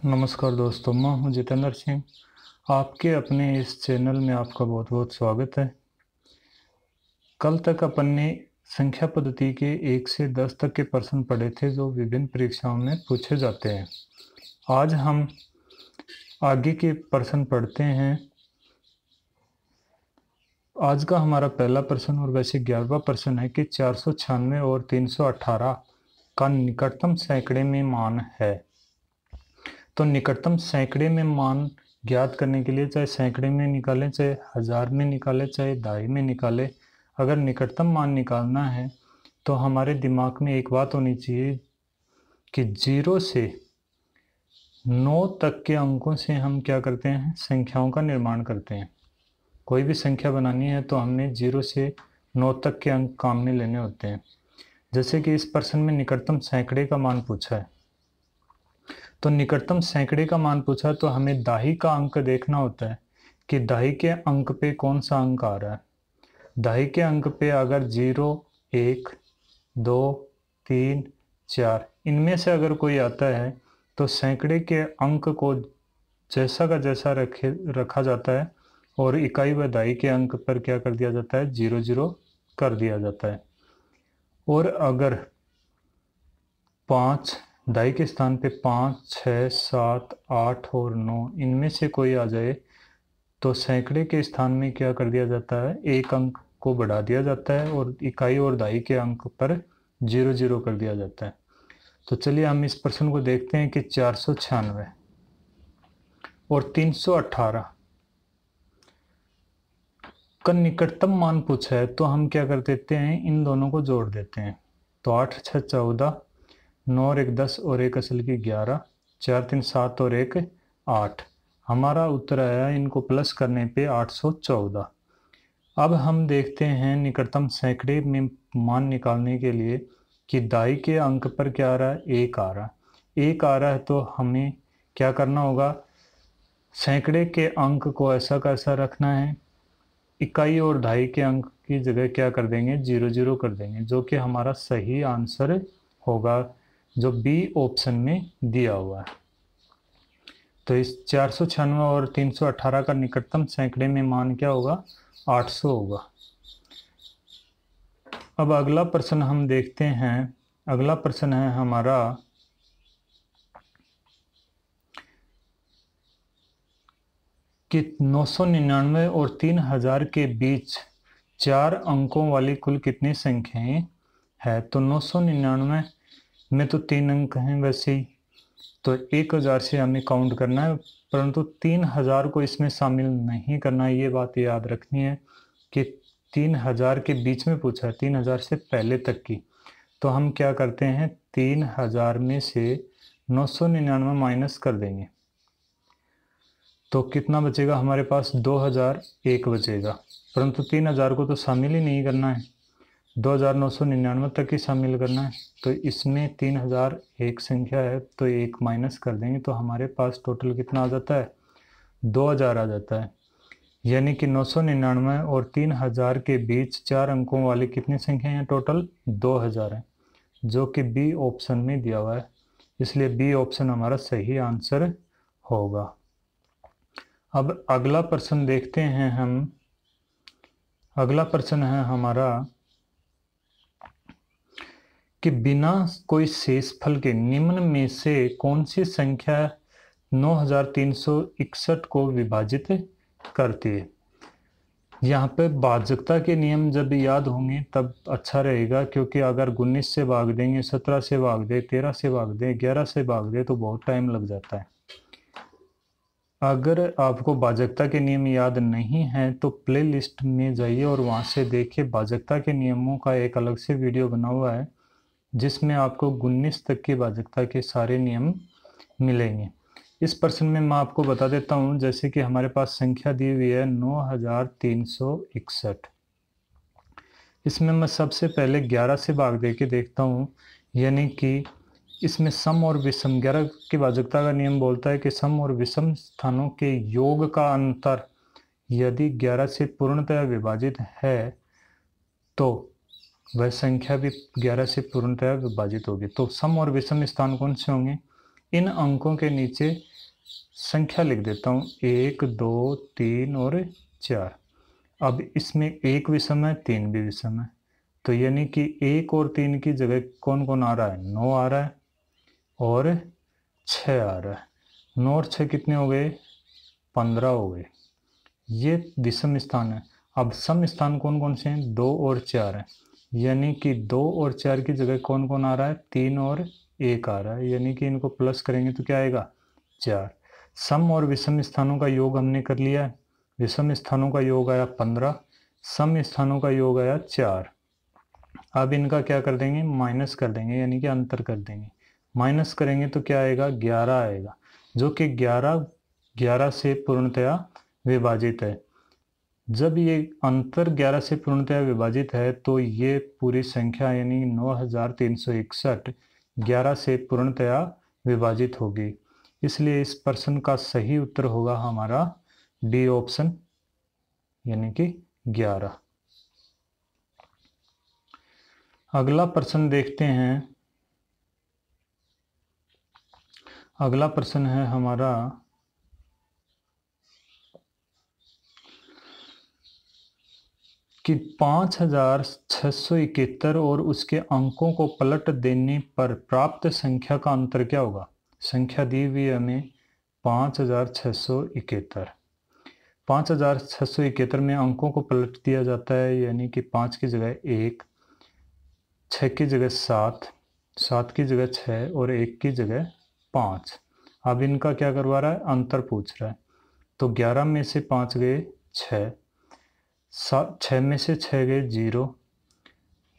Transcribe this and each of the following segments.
नमस्कार दोस्तों, मैं हूं जितेंद्र सिंह। आपके अपने इस चैनल में आपका बहुत बहुत स्वागत है। कल तक अपन ने संख्या पद्धति के 1 से 10 तक के प्रश्न पढ़े थे जो विभिन्न परीक्षाओं में पूछे जाते हैं। आज हम आगे के प्रश्न पढ़ते हैं। आज का हमारा पहला प्रश्न और वैसे 11वां प्रश्न है कि 496 और 318 का निकटतम सैकड़े में मान है। तो निकटतम सैकड़े में मान ज्ञात करने के लिए चाहे सैकड़े में निकालें, चाहे हजार में निकालें, चाहे दहाई में निकालें, अगर निकटतम मान निकालना है तो हमारे दिमाग में एक बात होनी चाहिए कि 0 से 9 तक के अंकों से हम क्या करते हैं, संख्याओं का निर्माण करते हैं। कोई भी संख्या बनानी है तो हमने 0 से 9 तक के अंक काम में लेने होते हैं। जैसे कि इस प्रश्न में निकटतम सैकड़े का मान पूछा है, तो निकटतम सैकड़े का मान पूछा तो हमें दाही का अंक देखना होता है कि दाही के अंक पे कौन सा अंक आ रहा है। दाही के अंक पे अगर 0, 1, 2, 3, 4 इनमें से अगर कोई आता है तो सैकड़े के अंक को जैसा का जैसा रखा जाता है और इकाई व दाही के अंक पर क्या कर दिया जाता है, 0 0 कर दिया जाता है। और अगर 5 दाई के स्थान पे 5, 6, 7, 8 और 9 इनमें से कोई आ जाए तो सैकड़े के स्थान में क्या कर दिया जाता है, एक अंक को बढ़ा दिया जाता है और इकाई और दाई के अंक पर 0 0 कर दिया जाता है। तो चलिए हम इस प्रश्न को देखते हैं कि 496 और 318 का निकटतम मान पूछा है तो हम क्या कर देते हैं, इन दोनों को जोड़ देते हैं। तो 8 6 14, 9 और 1 10 और 1 असल की 11, 4 3 7 और 1 8। हमारा उत्तर आया इनको प्लस करने पे 814। अब हम देखते हैं निकटतम सैकड़े में मान निकालने के लिए कि दाई के अंक पर क्या आ रहा है, 1 आ रहा है। 1 आ रहा है तो हमें क्या करना होगा, सैकड़े के अंक को ऐसा कैसा रखना है, इकाई और दहाई के अंक की जगह क्या कर देंगे, 0 0 कर देंगे, जो कि हमारा सही आंसर होगा, जो बी ऑप्शन में दिया हुआ है। तो इस 496 और 318 का निकटतम सैकड़े में मान क्या होगा, 800 होगा। अब अगला प्रश्न हम देखते हैं। अगला प्रश्न है हमारा कि 999 और 3000 के बीच 4 अंकों वाली कुल कितनी संख्याएं है। तो 999 में तो 3 अंक हैं वैसे ही, तो 1000 से हमें काउंट करना है, परंतु 3000 को इसमें शामिल नहीं करना है। ये बात याद रखनी है कि 3000 के बीच में पूछा है, 3000 से पहले तक की। तो हम क्या करते हैं, 3000 में से 999 माइनस कर देंगे तो कितना बचेगा हमारे पास, 2001 बचेगा। परंतु 3000 को तो शामिल ही नहीं करना है, 2999 तक ही शामिल करना है। तो इसमें 3001 संख्या है तो 1 माइनस कर देंगे तो हमारे पास टोटल कितना आ जाता है, 2000 आ जाता है। यानी कि 999 और 3000 के बीच 4 अंकों वाली कितनी संख्या है, टोटल 2000 है, जो कि बी ऑप्शन में दिया हुआ है। इसलिए बी ऑप्शन हमारा सही आंसर होगा। अब अगला प्रश्न देखते हैं हम। अगला प्रश्न है हमारा कि बिना कोई शेषफल के निम्न में से कौन सी संख्या 9361 को विभाजित करती है। यहाँ पे भाजकता के नियम जब याद होंगे तब अच्छा रहेगा, क्योंकि अगर 19 से भाग देंगे, 17 से भाग दे, 13 से भाग दे, 11 से भाग दे तो बहुत टाइम लग जाता है। अगर आपको भाजकता के नियम याद नहीं है तो प्ले लिस्ट में जाइए और वहाँ से देखिए, भाजकता के नियमों का एक अलग से वीडियो बना हुआ है जिसमें आपको 19 तक की भाजकता के सारे नियम मिलेंगे। इस प्रश्न में मैं आपको बता देता हूँ, जैसे कि हमारे पास संख्या दी हुई है 9361। इसमें मैं सबसे पहले 11 से भाग दे के देखता हूँ, यानी कि इसमें सम और विषम, 11 की भाजकता का नियम बोलता है कि सम और विषम स्थानों के योग का अंतर यदि 11 से पूर्णतः विभाजित है तो वह संख्या भी 11 से पूर्णतः विभाजित होगी। तो सम और विषम स्थान कौन से होंगे, इन अंकों के नीचे संख्या लिख देता हूँ, 1 2 3 और 4। अब इसमें एक विषम है, 3 भी विषम है, तो यानी कि 1 और 3 की जगह कौन कौन आ रहा है, 9 आ रहा है और 6 आ रहा है। 9 और 6 कितने हो गए, 15 हो गए। ये विषम स्थान है। अब सम स्थान कौन कौन से हैं, 2 और 4 है, यानी कि 2 और 4 की जगह कौन कौन आ रहा है, 3 और 1 आ रहा है, यानी कि इनको प्लस करेंगे तो क्या आएगा, 4। सम और विषम स्थानों का योग हमने कर लिया है। विषम स्थानों का योग आया 15, सम स्थानों का योग आया 4। अब इनका क्या कर देंगे, माइनस कर देंगे, यानी कि अंतर कर देंगे। माइनस करेंगे तो क्या आएगा, 11 आएगा, जो कि 11 से पूर्णतया विभाजित है। जब ये अंतर 11 से पूर्णतया विभाजित है तो ये पूरी संख्या यानी 9361 11 से पूर्णतया विभाजित होगी। इसलिए इस प्रश्न का सही उत्तर होगा हमारा डी ऑप्शन, यानी कि 11। अगला प्रश्न देखते हैं। अगला प्रश्न है हमारा कि 5671 और उसके अंकों को पलट देने पर प्राप्त संख्या का अंतर क्या होगा। संख्या दी हुई है हमें 5671। 5671 में अंकों को पलट दिया जाता है, यानी कि 5 की जगह 1, 6 की जगह 7, 7 की जगह 6 और 1 की जगह 5। अब इनका क्या करवा रहा है, अंतर पूछ रहा है। तो 11 में से 5 गए 6, 6 में से 6 गए 0,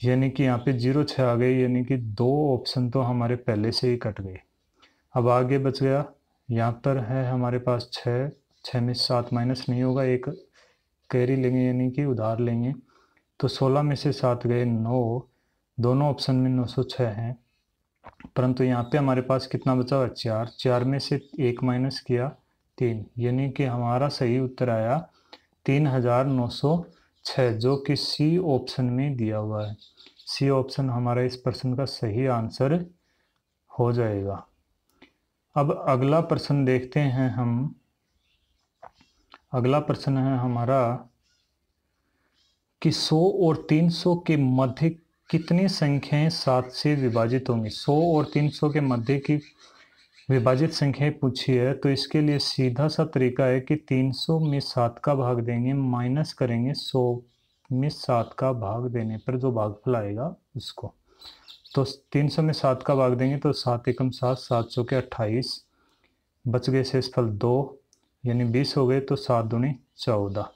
यानी कि यहाँ पे 0 6 आ गए, यानी कि 2 ऑप्शन तो हमारे पहले से ही कट गए। अब आगे बच गया, यहाँ पर है हमारे पास 6, 6 में 7 माइनस नहीं होगा, एक कैरी लेंगे यानी कि उधार लेंगे, तो 16 में से 7 गए 9, दोनों ऑप्शन में 906 हैं, परंतु यहाँ पे हमारे पास कितना बचा हुआ, 4, 4 में से 1 माइनस किया 3, यानी कि हमारा सही उत्तर आया 3906, जो कि सी ऑप्शन में दिया हुआ है। सी ऑप्शन हमारा इस प्रश्न का सही आंसर हो जाएगा। अब अगला प्रश्न देखते हैं हम। अगला प्रश्न है हमारा कि 100 और 300 के मध्य कितनी संख्याएं 7 से विभाजित होंगी। 100 और 300 के मध्य की विभाजित संख्याएं पूछी है, तो इसके लिए सीधा सा तरीका है कि 300 में 7 का भाग देंगे, माइनस करेंगे 100 में 7 का भाग देने पर जो भागफल आएगा उसको। तो 300 में 7 का भाग देंगे तो 7 एकम 7, 7 चौके 28, बच गए शेषफल 2, यानी 20 हो गए, तो 7 दूनी 14।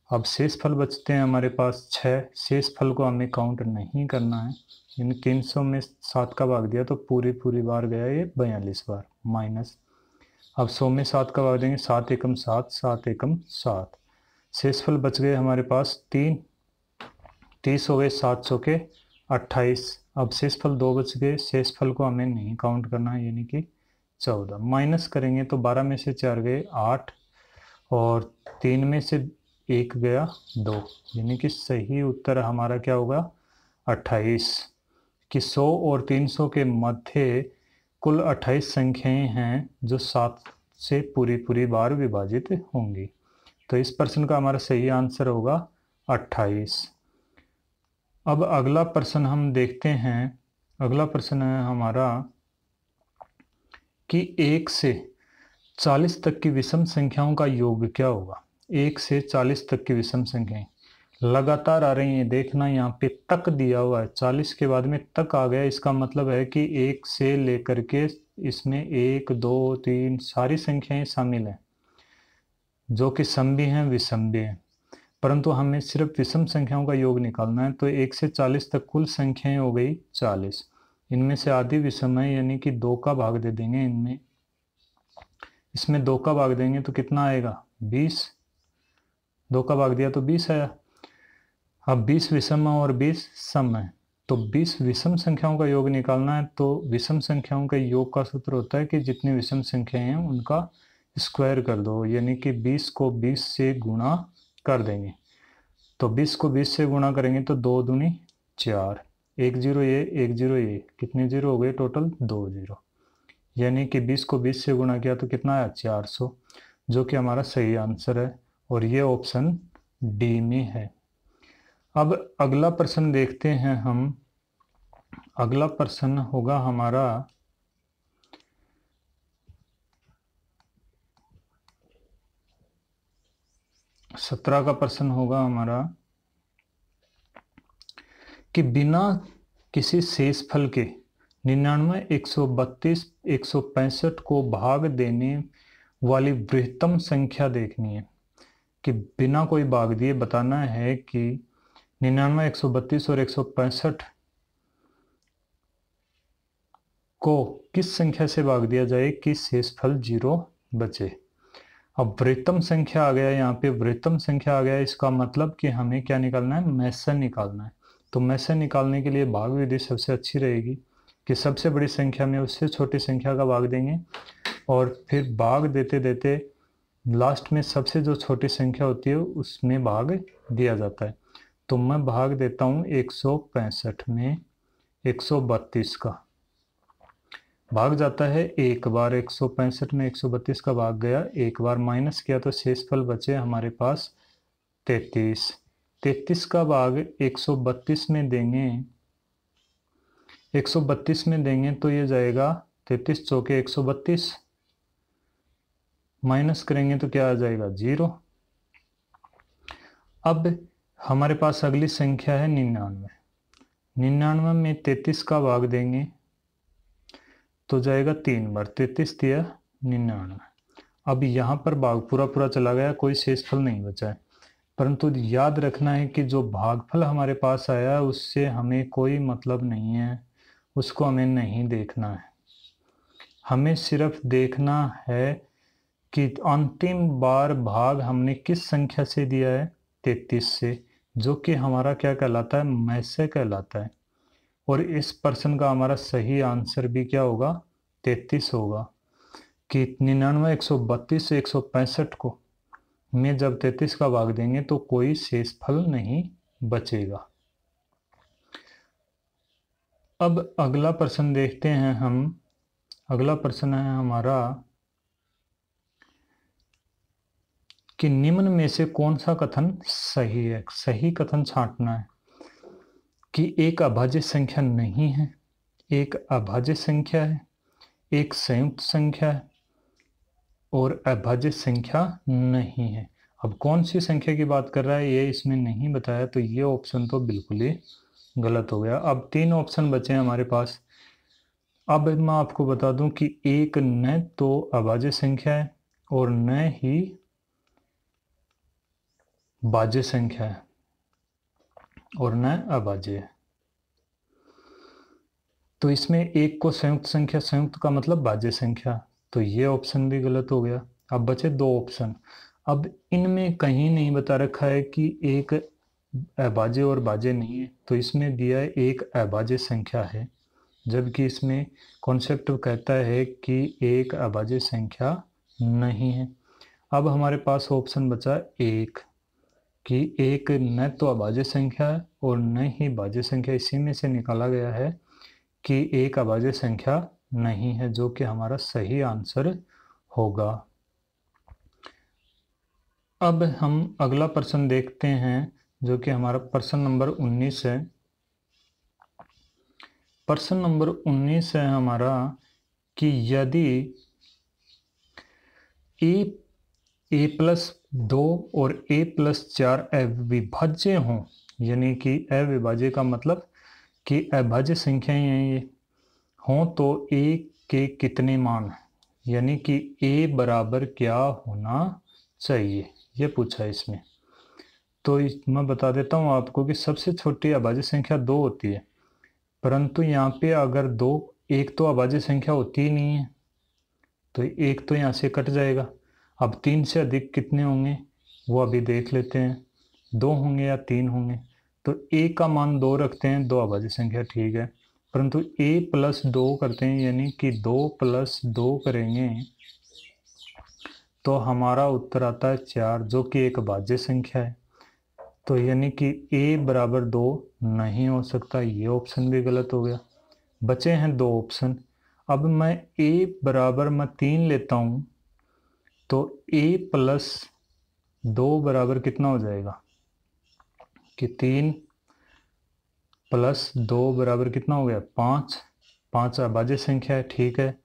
अब शेषफल बचते हैं हमारे पास 6। शेषफल को हमें काउंट नहीं करना है, यानी 300 में 7 का भाग दिया तो पूरी बार गया ये 42 बार, माइनस। अब 100 में 7 का भाग देंगे, 7 एकम 7, 7 एकम 7, शेषफल बच गए हमारे पास 3, 30 हो गए, 7 चौके 28। अब शेषफल 2 बच गए, शेषफल को हमें नहीं काउंट करना है, यानी कि 14। माइनस करेंगे तो 12 में से 4 गए 8 और 3 में से 1 गया 2, यानी कि सही उत्तर हमारा क्या होगा 28। कि 100 और 300 के मध्य कुल 28 संख्याएं हैं जो 7 से पूरी बार विभाजित होंगी। तो इस प्रश्न का हमारा सही आंसर होगा 28। अब अगला प्रश्न हम देखते हैं। अगला प्रश्न है हमारा कि 1 से 40 तक की विषम संख्याओं का योग क्या होगा। 1 से 40 तक की विषम संख्याएं लगातार आ रही हैं, देखना यहाँ पे तक दिया हुआ है, 40 के बाद में तक आ गया, इसका मतलब है कि 1 से लेकर के इसमें 1 2 3 सारी संख्याएं शामिल हैं, जो कि सम भी हैं विषम भी हैं, परंतु हमें सिर्फ विषम संख्याओं का योग निकालना है। तो 1 से 40 तक कुल संख्याएं हो गई 40, इनमें से आधी विषम है, यानी कि 2 का भाग दे देंगे इनमें, इसमें 2 का भाग देंगे तो कितना आएगा 20, 2 का भाग दिया तो 20 आया। अब 20 विषम और 20 सम है, तो 20 विषम संख्याओं का योग निकालना है। तो विषम संख्याओं का योग का सूत्र होता है कि जितनी विषम संख्याएं हैं उनका स्क्वायर कर दो, यानी कि 20 को 20 से गुणा कर देंगे। तो 20 को 20 से गुणा करेंगे तो 2 दूनी 4, 1 0 ये 1 0 ये, कितने जीरो हो गए टोटल 2 जीरो, यानी कि 20 को 20 से गुणा किया तो कितना आया 400, जो कि हमारा सही आंसर है और ये ऑप्शन डी में है। अब अगला प्रश्न देखते हैं हम। अगला प्रश्न होगा हमारा 17 का प्रश्न होगा हमारा कि बिना किसी शेषफल के 99, 132, 165 को भाग देने वाली बृहत्तम संख्या देखनी है। कि बिना कोई भाग दिए बताना है कि 99, 132 और 165 को किस संख्या से भाग दिया जाए कि शेषफल 0 बचे। अब बृहत्तम संख्या आ गया, यहाँ पे बृहत्तम संख्या आ गया, इसका मतलब कि हमें क्या निकालना है, मैसे निकालना है। तो मैसे निकालने के लिए भाग विधि सबसे अच्छी रहेगी कि सबसे बड़ी संख्या में उससे छोटी संख्या का भाग देंगे और फिर भाग देते देते लास्ट में सबसे जो छोटी संख्या होती है उसमें भाग दिया जाता है। तो मैं भाग देता हूँ 165 में 132 का भाग जाता है एक बार, 165 में 132 का भाग गया एक बार, माइनस किया तो शेषफल बचे हमारे पास 33। 33 का भाग 132 में देंगे, 132 में देंगे तो ये जाएगा 33 चौके 132, माइनस करेंगे तो क्या आ जाएगा 0। अब हमारे पास अगली संख्या है 99। 99 में 33 का भाग देंगे तो जाएगा 3 बार, 33 दिया 99। अब यहाँ पर भाग पूरा पूरा चला गया, कोई शेषफल नहीं बचा है, परंतु याद रखना है कि जो भागफल हमारे पास आया उससे हमें कोई मतलब नहीं है, उसको हमें नहीं देखना है। हमें सिर्फ देखना है कि अंतिम बार भाग हमने किस संख्या से दिया है, 33 से, जो कि हमारा क्या कहलाता है, मैसे कहलाता है। और इस प्रश्न का हमारा सही आंसर भी क्या होगा, 33 होगा। कि 99, 132 से 165 को में जब 33 का भाग देंगे तो कोई शेषफल नहीं बचेगा। अब अगला प्रश्न देखते हैं हम। अगला प्रश्न है हमारा कि निम्न में से कौन सा कथन सही है। सही कथन छांटना है कि एक अभाज्य संख्या नहीं है, एक अभाज्य संख्या है, एक संयुक्त संख्या है और अभाज्य संख्या नहीं है। अब कौन सी संख्या की बात कर रहा है ये इसमें नहीं बताया, तो ये ऑप्शन तो बिल्कुल ही गलत हो गया। अब 3 ऑप्शन बचे हैं हमारे पास। अब मैं आपको बता दूं कि एक न तो अभाज्य संख्या है और न ही भाज्य संख्या है और न अभाज्य है। तो इसमें एक को संयुक्त संख्या, संयुक्त का मतलब भाज्य संख्या, तो ये ऑप्शन भी गलत हो गया। अब बचे 2 ऑप्शन। अब इनमें कहीं नहीं बता रखा है कि एक अभाज्य और भाज्य नहीं है, तो इसमें दिया है एक अभाज्य संख्या है, जबकि इसमें कॉन्सेप्ट कहता है कि एक अभाज्य संख्या नहीं है। अब हमारे पास ऑप्शन बचा एक, कि एक न तो अभाज्य संख्या है और न ही भाज्य संख्या, इसी में से निकाला गया है कि एक अभाज्य संख्या नहीं है, जो कि हमारा सही आंसर होगा। अब हम अगला प्रश्न देखते हैं जो कि हमारा प्रश्न नंबर 19 है। प्रश्न नंबर 19 है हमारा कि यदि ए प्लस 2 और ए प्लस 4 अविभाज्य हों, यानी कि अविभाज्य का मतलब कि अभाज्य संख्याएं हैं ये हों, तो ए के कितने मान, यानी कि ए बराबर क्या होना चाहिए, ये पूछा है इसमें। तो मैं बता देता हूँ आपको कि सबसे छोटी अभाज्य संख्या 2 होती है, परंतु यहाँ पे अगर 2, एक तो अभाज्य संख्या होती ही नहीं है, तो एक तो यहाँ से कट जाएगा। अब 3 से अधिक कितने होंगे वो अभी देख लेते हैं, 2 होंगे या 3 होंगे। तो ए का मान 2 रखते हैं, 2 अभाज्य संख्या ठीक है, परंतु ए प्लस 2 करते हैं, यानी कि 2 प्लस 2 करेंगे तो हमारा उत्तर आता है 4, जो कि एक भाज्य संख्या है। तो यानी कि ए बराबर 2 नहीं हो सकता, ये ऑप्शन भी गलत हो गया। बचे हैं 2 ऑप्शन। अब मैं a बराबर मैं 3 लेता हूँ तो a प्लस 2 बराबर कितना हो जाएगा कि 3 प्लस 2 बराबर कितना हो गया 5। 5 अभाज्य संख्या है, ठीक है।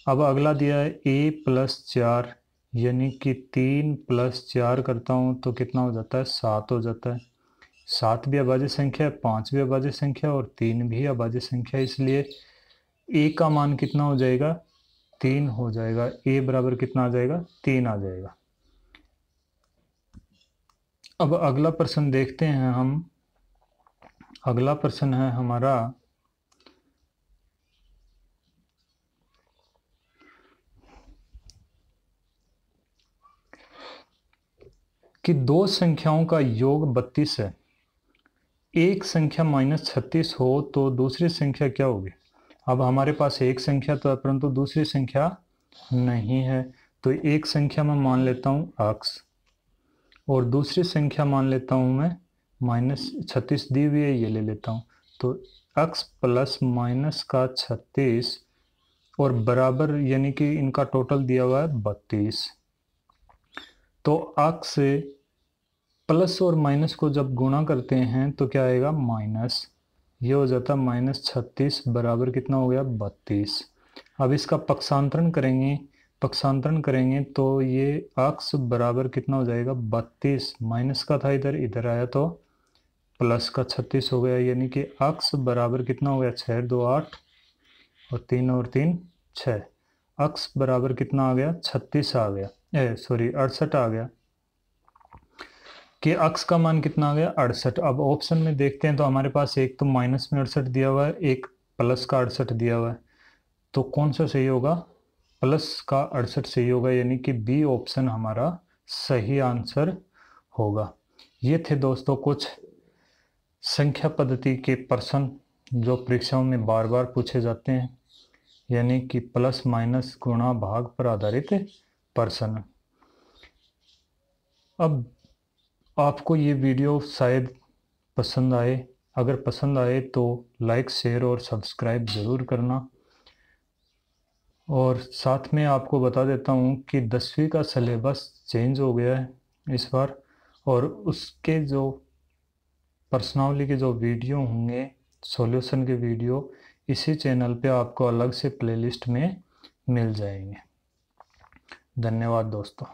अब अगला दिया है a प्लस 4, यानी कि 3 प्लस 4 करता हूँ तो कितना हो जाता है 7 हो जाता है। 7 भी अभाज्य संख्या है, 5 भी अभाज्य संख्या और 3 भी अभाज्य संख्या है, इसलिए a का मान कितना हो जाएगा 3 हो जाएगा। a बराबर कितना आ जाएगा 3 आ जाएगा। अब अगला प्रश्न देखते हैं हम। अगला प्रश्न है हमारा कि दो संख्याओं का योग 32 है, एक संख्या -36 हो तो दूसरी संख्या क्या होगी। अब हमारे पास एक संख्या तो है परंतु दूसरी संख्या नहीं है, तो एक संख्या मैं मान लेता हूँ x और दूसरी संख्या मान लेता हूँ मैं -36 दी हुई है, ये ले लेता हूँ। तो x प्लस माइनस का 36 और बराबर यानी कि इनका टोटल दिया हुआ है 32। तो x से प्लस और माइनस को जब गुणा करते हैं तो क्या आएगा माइनस, ये हो जाता है -36 बराबर कितना हो गया 32। अब इसका पक्षांतरण करेंगे तो ये x बराबर कितना हो जाएगा 32, माइनस का था इधर, इधर आया तो प्लस का 36 हो गया, यानी कि x बराबर कितना हो गया 6 2 8 और 3 और 3 6। x बराबर कितना आ गया 36 आ गया, 68 आ गया कि x का मान कितना आ गया 68। अब ऑप्शन में देखते हैं तो हमारे पास एक तो माइनस में 68 दिया हुआ है, एक प्लस का 68 दिया हुआ है, तो कौन सा सही होगा प्लस का 68 सही होगा, यानी कि बी ऑप्शन हमारा सही आंसर होगा। ये थे दोस्तों कुछ संख्या पद्धति के प्रश्न जो परीक्षाओं में बार बार पूछे जाते हैं, यानी कि प्लस माइनस गुणा भाग पर आधारित प्रश्न। अब आपको ये वीडियो शायद पसंद आए, अगर पसंद आए तो लाइक शेयर और सब्सक्राइब ज़रूर करना। और साथ में आपको बता देता हूँ कि 10वीं का सिलेबस चेंज हो गया है इस बार, और उसके जो प्रश्नावली के जो वीडियो होंगे सॉल्यूशन के वीडियो इसी चैनल पे आपको अलग से प्लेलिस्ट में मिल जाएंगे। धन्यवाद दोस्तों।